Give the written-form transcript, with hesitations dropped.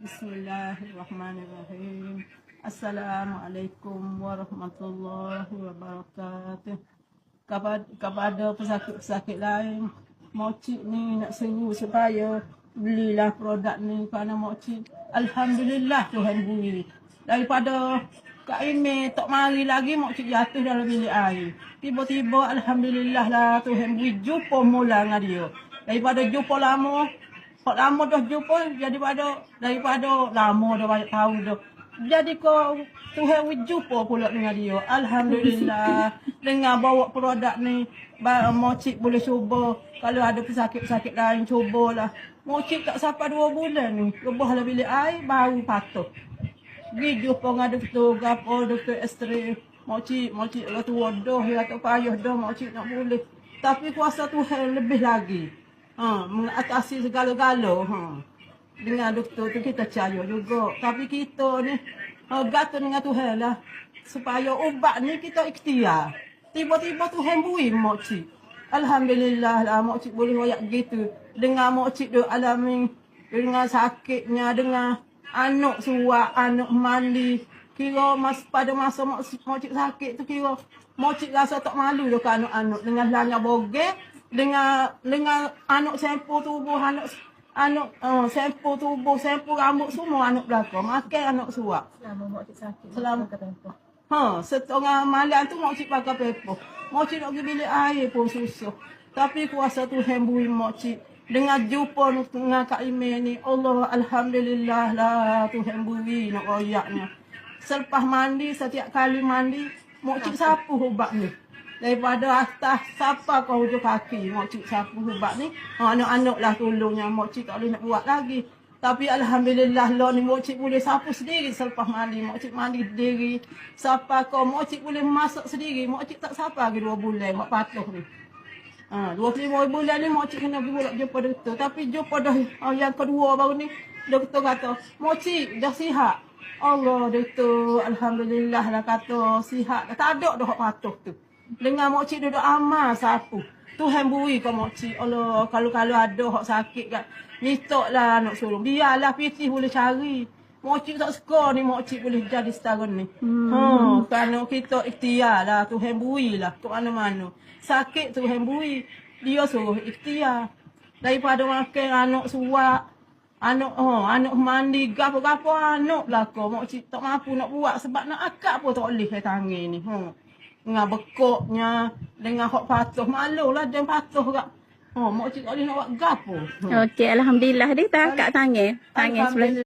Bismillahirrahmanirrahim. Assalamualaikum warahmatullahi wabarakatuh. Kepada pesakit-pesakit lain, Mokcik ni nak seru supaya belilah produk ni kerana Mokcik alhamdulillah Tuhan beri. Daripada Kak Ime tak mari lagi Mokcik jatuh dalam bilik air. Tiba-tiba alhamdulillah lah Tuhan beri jumpa mula dengan dia. Daripada jumpa lama, hak lama dah jumpa, daripada lama dah banyak tahu dah. Jadi kau Tuhan jumpa pula dengan dia. Alhamdulillah. Dengan bawa produk ni, Mokcik boleh cuba. Kalau ada pesakit-pesakit lain, cubalah. Mokcik tak sampai 2 bulan ni. Lebah lah bilik air, baru patuh. Pergi jumpa dengan doktor X-ray. Mokcik dah tua dah, dia tak payah dah, Mokcik nak boleh. Tapi kuasa Tuhan lebih lagi. Mengatasi segala-gala. Dengan doktor tu kita percaya juga. Tapi kita ni gata dengan Tuhan lah. Supaya ubat ni kita ikhtiar. Tiba-tiba Tuhan beri Mokcik. Alhamdulillah lah Mokcik boleh royak gitu. Dengan Mokcik duk alami dengan sakitnya, dengan anak suak, anak mandi. Kira pada masa Mokcik sakit tu, kira Mokcik rasa tak malu dah ke anak-anak. Dengan lanyah bogel, dengan anak sampel tubuh, sampel tubuh, sampel rambut semua anak belakang. Makan anak suap. Selama Mokcik sakit, Selama- pakai pamper. Setengah malam tu Mokcik pakai paper. Mokcik nak pergi bilik air pun susah. Tapi kuasa Tuhan beri Mokcik. Dengan jumpa dengan Kak Ime ni, Allah alhamdulillah lah Tuhan beri nak royaknya. Selepas mandi, setiap kali mandi, Mokcik sapu ubat ni. Daripada atas sampai ke hujung kaki, Mokcik sapu ubat ni. Anak-anak lah tolongnya, Mokcik tak boleh nak buat lagi. Tapi alhamdulillah lah ni Mokcik boleh sapu sendiri selepas mandi. Mokcik mandi sendiri. Sampai ke Mokcik boleh masak sendiri. Mokcik tak sampai lagi 2 bulan buat patuh ni. 25 bulan ni Mokcik kena pergi pulak jumpa doktor. Tapi jumpa dah yang kedua baru ni, doktor kata, Mokcik dah sihat. Allah doktor, alhamdulillah lah kata sihat. Tak ada dah hak patuh tu. Dengan Mokcik duduk amal sapu. Tuhan beri ke Mokcik. Allah, kalau ada hak sakit kat, mintaklah nak suruh. Biarlah pitih boleh cari. Mokcik tak suka ni Mokcik boleh jadi setara ni. Kerana kita ikhtiar lah. Tuhan beri lah ke mana-mana. Sakit Tuhan beri. Dia suruh ikhtiar. Daripada makan anak suak, anak mandi, gapo-gapo anak belakang. Mokcik tak mampu nak buat sebab nak akak pun tak boleh tangan ni. Dengan bekoknya, dengan hak patuh. Malu lah dia patuh kak. Mokcik tak boleh nak buat gapo. Okey, alhamdulillah dia tak kat tangan. Tangan sebelah